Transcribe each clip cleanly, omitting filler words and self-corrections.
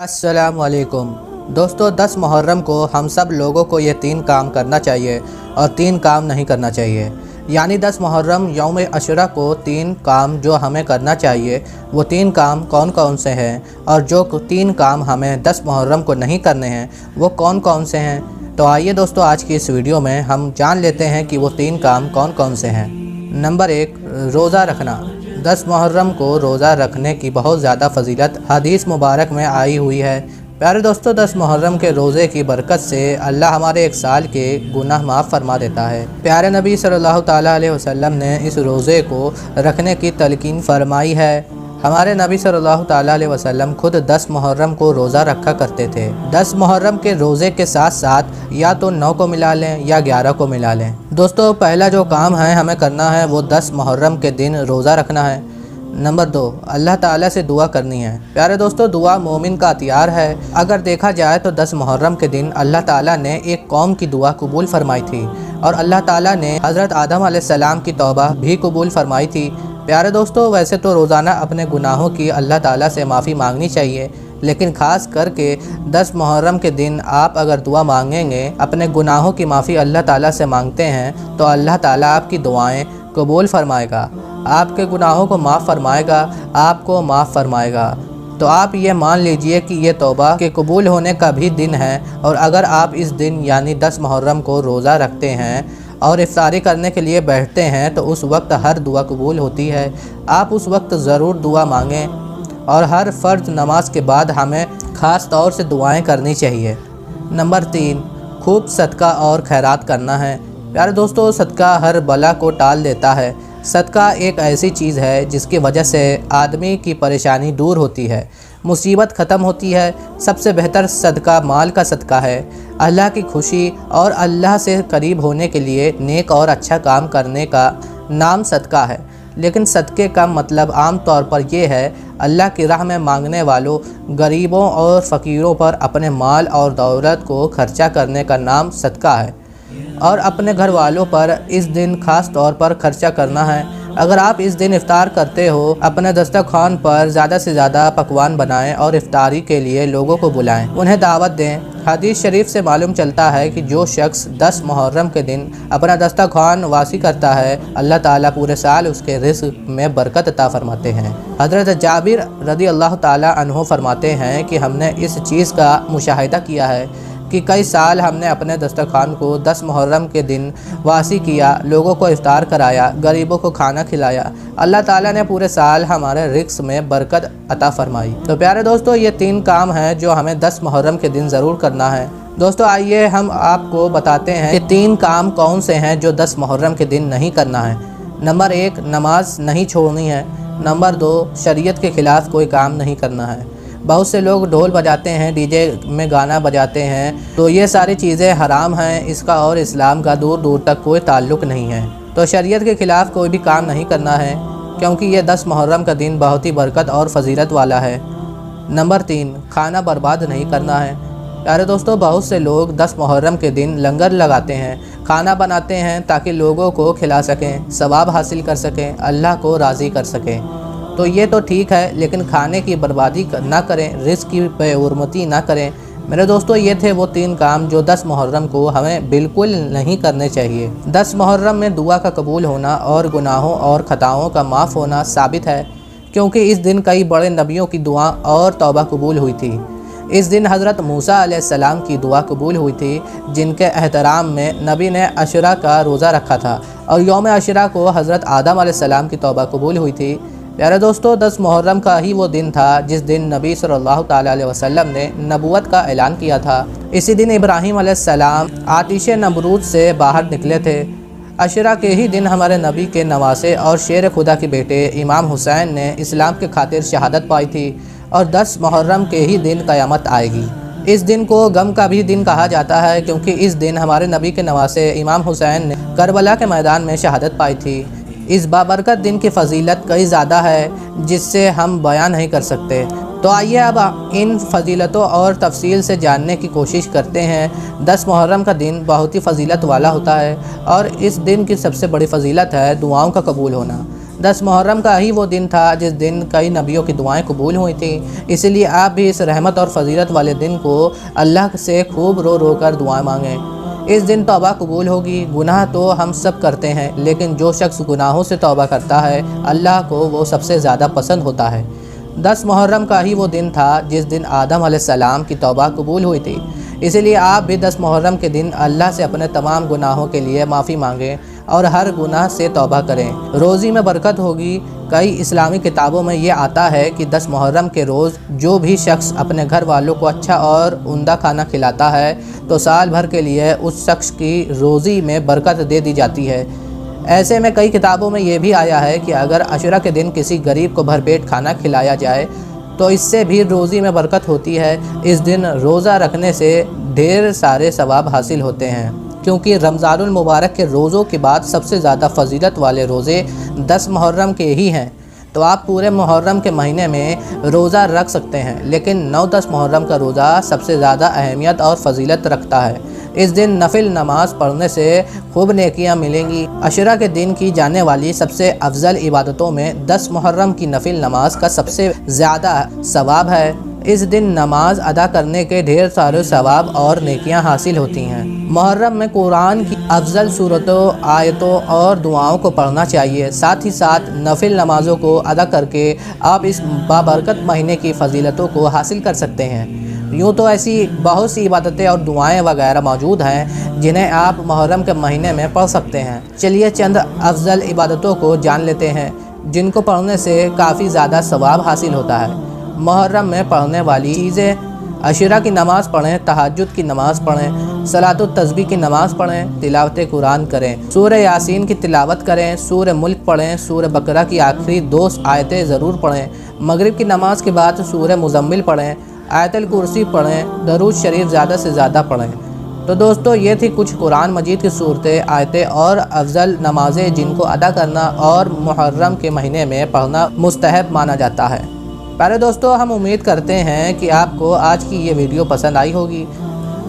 अस्सलामुअलैकुम दोस्तों, 10 मुहर्रम को हम सब लोगों को ये 3 काम करना चाहिए और 3 काम नहीं करना चाहिए। यानी 10 मुहर्रम यौम अशुरा को 3 काम जो हमें करना चाहिए वो 3 काम कौन कौन से हैं, और जो 3 काम हमें 10 मुहर्रम को नहीं करने हैं वो कौन कौन से हैं। तो आइए दोस्तों, आज की इस वीडियो में हम जान लेते हैं कि वो 3 काम कौन कौन से हैं। नंबर 1, रोज़ा रखना। 10 मुहर्रम को रोज़ा रखने की बहुत ज़्यादा फजीलत हदीस मुबारक में आई हुई है। प्यारे दोस्तों, 10 मुहर्रम के रोज़े की बरकत से अल्लाह हमारे 1 साल के गुनाह माफ़ फरमा देता है। प्यारे नबी सल्लल्लाहु ताला अलैहि वसल्लम ने इस रोज़े को रखने की तलकीन फरमाई है। हमारे नबी सल्लल्लाहु ताला अलैहि वसल्लम खुद 10 मुहर्रम को रोज़ा रखा करते थे। 10 मुहर्रम के रोज़े के साथ साथ या तो 9 को मिला लें या 11 को मिला लें। दोस्तों, पहला जो काम है हमें करना है वो 10 मुहर्रम के दिन रोज़ा रखना है। नंबर 2, अल्लाह ताला से दुआ करनी है। प्यारे दोस्तों, दुआ मोमिन का हथियार है। अगर देखा जाए तो 10 मुहर्रम के दिन अल्लाह ताला ने एक कौम की दुआ कबूल फरमाई थी और अल्लाह ताला ने हज़रत आदम अलैहिस्सलाम की तौबा भी कबूल फरमाई थी। प्यारे दोस्तों, वैसे तो रोज़ाना अपने गुनाहों की अल्लाह ताला से माफ़ी मांगनी चाहिए, लेकिन ख़ास करके 10 मुहर्रम के दिन आप अगर दुआ मांगेंगे, अपने गुनाहों की माफ़ी अल्लाह ताला से मांगते हैं तो अल्लाह ताला आपकी दुआएं कबूल फरमाएगा, आपके गुनाहों को माफ़ फरमाएगा, आपको माफ़ फरमाएगा। तो आप ये मान लीजिए कि ये तौबा के कबूल होने का भी दिन है, और अगर आप इस दिन यानी 10 मुहर्रम को रोज़ा रखते हैं और इफ्तारी करने के लिए बैठते हैं तो उस वक्त हर दुआ कबूल होती है। आप उस वक्त ज़रूर दुआ मांगें, और हर फ़र्ज नमाज के बाद हमें ख़ास तौर से दुआएं करनी चाहिए। नंबर 3, खूब सदका और खैरात करना है। प्यारे दोस्तों, सदका हर बला को टाल देता है। सदका एक ऐसी चीज़ है जिसकी वजह से आदमी की परेशानी दूर होती है, मुसीबत ख़त्म होती है। सबसे बेहतर सदका माल का सदका है। अल्लाह की खुशी और अल्लाह से करीब होने के लिए नेक और अच्छा काम करने का नाम सदका है। लेकिन सदक़े का मतलब आम तौर पर यह है, अल्लाह की राह में मांगने वालों, गरीबों और फ़कीरों पर अपने माल और दौलत को खर्चा करने का नाम सदका है, और अपने घर वालों पर इस दिन ख़ास तौर पर खर्चा करना है। अगर आप इस दिन इफ़्तार करते हो, अपने दस्तरख़्वान पर ज़्यादा से ज़्यादा पकवान बनाएं और इफ़्तारी के लिए लोगों को बुलाएं, उन्हें दावत दें। हदीस शरीफ से मालूम चलता है कि जो शख्स 10 मुहर्रम के दिन अपना दस्तरख़्वान वासी करता है, अल्लाह ताला पूरे साल उसके रिज़्क़ में बरकत अता फरमाते हैं। हज़रत जाबिर रज़ी अल्लाह ताला अन्हु फरमाते हैं कि हमने इस चीज़ का मुशाहिदा किया है कि कई साल हमने अपने दस्तरख़्वान को 10 मुहर्रम के दिन वासी किया, लोगों को इफ़्तार कराया, गरीबों को खाना खिलाया। अल्लाह ताला ने पूरे साल हमारे रिज़्क़ में बरकत अता फ़रमाई। तो प्यारे दोस्तों, ये 3 काम हैं जो हमें 10 मुहर्रम के दिन ज़रूर करना है। दोस्तों, आइए हम आपको बताते हैं कि 3 काम कौन से हैं जो 10 मुहर्रम के दिन नहीं करना है। नंबर 1, नमाज नहीं छोड़नी है। नंबर 2, शरीयत के ख़िलाफ़ कोई काम नहीं करना है। बहुत से लोग ढोल बजाते हैं, डीजे में गाना बजाते हैं, तो ये सारी चीज़ें हराम हैं। इसका और इस्लाम का दूर दूर तक कोई ताल्लुक़ नहीं है। तो शरीयत के ख़िलाफ़ कोई भी काम नहीं करना है, क्योंकि ये 10 मुहर्रम का दिन बहुत ही बरकत और फजीलत वाला है। नंबर 3, खाना बर्बाद नहीं करना है। प्यारे दोस्तों, बहुत से लोग 10 मुहर्रम के दिन लंगर लगाते हैं, खाना बनाते हैं ताकि लोगों को खिला सकें, सवाब हासिल कर सकें, अल्लाह को राज़ी कर सकें। तो ये तो ठीक है, लेकिन खाने की बर्बादी ना करें, रिज़्क़ की बेहुरमती ना करें। मेरे दोस्तों, ये थे वो 3 काम जो 10 मुहर्रम को हमें बिल्कुल नहीं करने चाहिए। 10 मुहर्रम में दुआ का कबूल होना और गुनाहों और ख़ताओं का माफ़ होना साबित है, क्योंकि इस दिन कई बड़े नबियों की दुआ और तौबा कबूल हुई थी। इस दिन हज़रत मूसा अलैहिस्सलाम की दुआ कबूल हुई थी, जिनके एहतराम में नबी ने अशुरा का रोज़ा रखा था, और यौम अशुरा को हज़रत आदम अलैहिस्सलाम की तौबा कबूल हुई थी। प्यारे दोस्तों, 10 मुहर्रम का ही वो दिन था जिस दिन नबी सल्लल्लाहु ताला अलैहि वसल्लम ने नबूवत का ऐलान किया था। इसी दिन इब्राहीम अलैहिस्सलाम आतिश नमरूद से बाहर निकले थे। अशुरा के ही दिन हमारे नबी के नवासे और शेर खुदा के बेटे इमाम हुसैन ने इस्लाम के खातिर शहादत पाई थी, और 10 मुहर्रम के ही दिन क़यामत आएगी। इस दिन को गम का भी दिन कहा जाता है, क्योंकि इस दिन हमारे नबी के नवासे इमाम हुसैन ने करबला के मैदान में शहादत पाई थी। इस बाबरकत दिन की फ़जीलत कई ज़्यादा है जिससे हम बयान नहीं कर सकते। तो आइए अब इन फ़जीलतों और तफसील से जानने की कोशिश करते हैं। 10 मुहर्रम का दिन बहुत ही फ़जीलत वाला होता है, और इस दिन की सबसे बड़ी फ़जीलत है दुआओं का कबूल होना। 10 मुहर्रम का ही वो दिन था जिस दिन कई नबियों की दुआएं कबूल हुई थी। इसलिए आप भी इस रहमत और फजीलत वाले दिन को अल्लाह से खूब रो रो कर दुआएं मांगें। इस दिन तौबा कबूल होगी। गुनाह तो हम सब करते हैं, लेकिन जो शख्स गुनाहों से तौबा करता है अल्लाह को वो सबसे ज़्यादा पसंद होता है। 10 मुहर्रम का ही वो दिन था जिस दिन आदम अलैहिस्सलाम की तौबा कबूल हुई थी। इसलिए आप भी 10 मुहर्रम के दिन अल्लाह से अपने तमाम गुनाहों के लिए माफ़ी मांगें और हर गुनाह से तौबा करें। रोज़ी में बरकत होगी। कई इस्लामी किताबों में ये आता है कि 10 मुहर्रम के रोज़ जो भी शख्स अपने घर वालों को अच्छा और उम्दा खाना खिलाता है तो साल भर के लिए उस शख्स की रोज़ी में बरकत दे दी जाती है। ऐसे में कई किताबों में ये भी आया है कि अगर अशुरा के दिन किसी गरीब को भरपेट खाना खिलाया जाए तो इससे भी रोज़ी में बरकत होती है। इस दिन रोज़ा रखने से ढेर सारे सवाब हासिल होते हैं, क्योंकि रमज़ानुल मुबारक के रोज़ों के बाद सबसे ज़्यादा फजीलत वाले रोज़े 10 मुहर्रम के ही हैं। तो आप पूरे मुहर्रम के महीने में रोज़ा रख सकते हैं, लेकिन 9-10 मुहर्रम का रोज़ा सबसे ज़्यादा अहमियत और फजीलत रखता है। इस दिन नफिल नमाज पढ़ने से खूब नेकियां मिलेंगी। अशुरा के दिन की जाने वाली सबसे अफजल इबादतों में 10 मुहर्रम की नफिल नमाज का सबसे ज़्यादा सवाब है। इस दिन नमाज अदा करने के ढेर सारे सवाब और नेकियां हासिल होती हैं। मुहर्रम में कुरान की अफजल सूरतों, आयतों और दुआओं को पढ़ना चाहिए। साथ ही साथ नफिल नमाज़ों को अदा करके आप इस बाबरकत महीने की फजीलतों को हासिल कर सकते हैं। यूँ तो ऐसी बहुत सी इबादतें और दुआएं वगैरह मौजूद हैं जिन्हें आप मुहर्रम के महीने में पढ़ सकते हैं। चलिए चंद अफजल इबादतों को जान लेते हैं जिनको पढ़ने से काफ़ी ज़्यादा सवाब हासिल होता है। मुहर्रम में पढ़ने वाली चीज़ें: अशुरा की नमाज़ पढ़ें, तहज्जुद की नमाज़ पढ़ें, सलातुत तस्बीह की नमाज़ पढ़ें, तिलावत कुरान करें, सूरह यासीन की तिलावत करें, सूरह मुल्क पढ़ें, सूरह बकरा की आखिरी 2 आयतें ज़रूर पढ़ें, मगरिब की नमाज़ के बाद सूरह मुज़म्मिल पढ़ें, आयतुल कुर्सी पढ़ें, दरूद शरीफ ज़्यादा से ज़्यादा पढ़ें। तो दोस्तों, ये थी कुछ कुरान मजीद की सूरतें, आयतें और अफजल नमाज़ें जिनको अदा करना और मुहर्रम के महीने में पढ़ना मुस्तहब माना जाता है। प्यारे दोस्तों, हम उम्मीद करते हैं कि आपको आज की ये वीडियो पसंद आई होगी।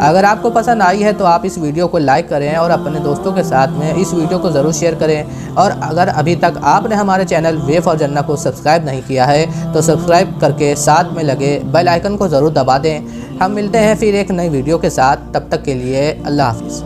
अगर आपको पसंद आई है तो आप इस वीडियो को लाइक करें और अपने दोस्तों के साथ में इस वीडियो को ज़रूर शेयर करें। और अगर अभी तक आपने हमारे चैनल वे फॉर जन्नत को सब्सक्राइब नहीं किया है तो सब्सक्राइब करके साथ में लगे बेल आइकन को ज़रूर दबा दें। हम मिलते हैं फिर एक नई वीडियो के साथ। तब तक के लिए अल्लाह हाफ़िज़।